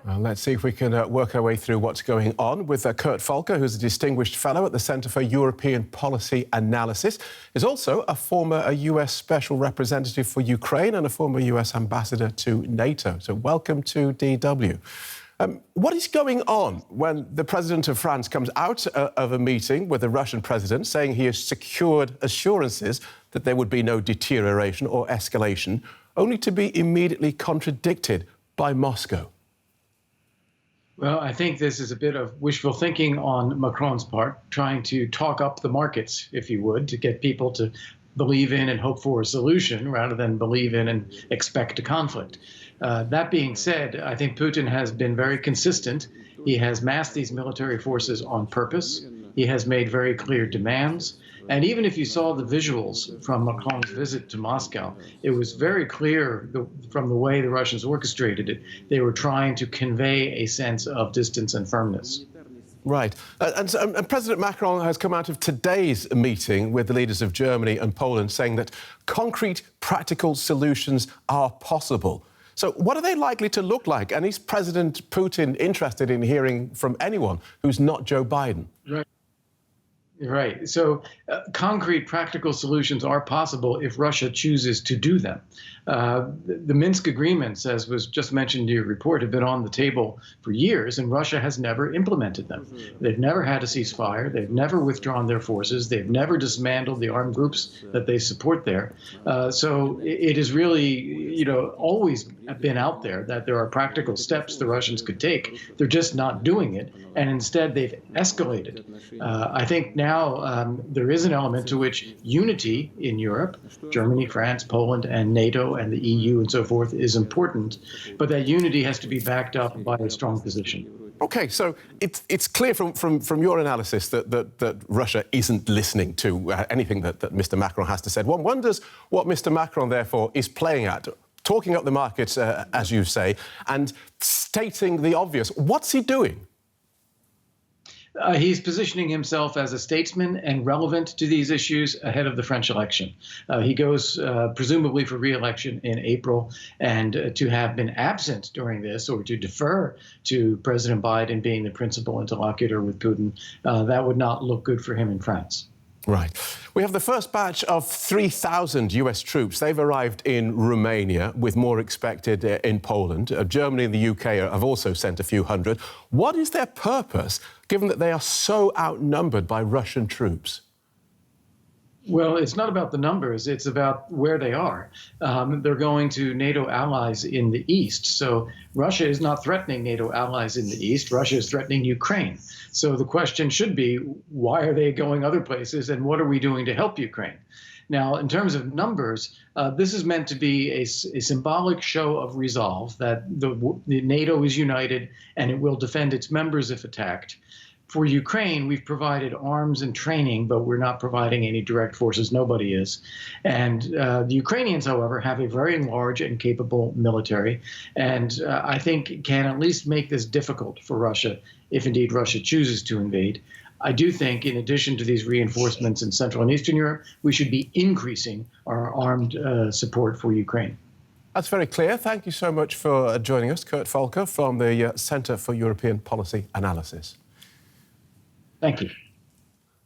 Well, let's see if we can work our way through what's going on with Kurt Volker, who's a distinguished fellow at the Centre for European Policy Analysis. He's also a former US Special Representative for Ukraine and a former US Ambassador to NATO. So welcome to DW. What is going on when the President of France comes out of a meeting with the Russian President saying he has secured assurances that there would be no deterioration or escalation, only to be immediately contradicted by Moscow? Well, I think this is a bit of wishful thinking on Macron's part, trying to talk up the markets, if you would, to get people to believe in and hope for a solution rather than believe in and expect a conflict. That being said, I think Putin has been very consistent. He has massed these military forces on purpose. He has made very clear demands. And even if you saw the visuals from Macron's visit to Moscow, it was very clear from the way the Russians orchestrated it, they were trying to convey a sense of distance and firmness. Right. And President Macron has come out of today's meeting with the leaders of Germany and Poland saying that concrete, practical solutions are possible. So what are they likely to look like? And is President Putin interested in hearing from anyone who's not Joe Biden? Right. So concrete, practical solutions are possible if Russia chooses to do them. The Minsk Agreements, as was just mentioned in your report, have been on the table for years, and Russia has never implemented them. They've never had a ceasefire. They've never withdrawn their forces. They've never dismantled the armed groups that they support there. So it is really, always been out there that there are practical steps the Russians could take. They're just not doing it, and instead they've escalated. I think now there is an element to which unity in Europe, Germany, France, Poland, and NATO, and the EU and so forth, is important, but that unity has to be backed up by a strong position. OK, so it's clear from your analysis that Russia isn't listening to anything that Mr. Macron has to say. One wonders what Mr. Macron, therefore, is playing at, talking up the markets, as you say, and stating the obvious. What's he doing? He's positioning himself as a statesman and relevant to these issues ahead of the French election. He goes presumably for re-election in April, and to have been absent during this or to defer to President Biden being the principal interlocutor with Putin, that would not look good for him in France. Right. We have the first batch of 3,000 US troops. They've arrived in Romania, with more expected in Poland. Germany and the UK have also sent a few hundred. What is their purpose, given that they are so outnumbered by Russian troops? Well, it's not about the numbers. It's about where they are. They're going to NATO allies in the East. So Russia is not threatening NATO allies in the East. Russia is threatening Ukraine. So the question should be, why are they going other places, and what are we doing to help Ukraine? Now, in terms of numbers, this is meant to be a symbolic show of resolve that the NATO is united and it will defend its members if attacked. For Ukraine, we've provided arms and training, but we're not providing any direct forces. Nobody is. And the Ukrainians, however, have a very large and capable military, and I think can at least make this difficult for Russia, if indeed Russia chooses to invade. I do think, in addition to these reinforcements in Central and Eastern Europe, we should be increasing our armed support for Ukraine. That's very clear. Thank you so much for joining us, Kurt Volker, from the Centre for European Policy Analysis. Thank you.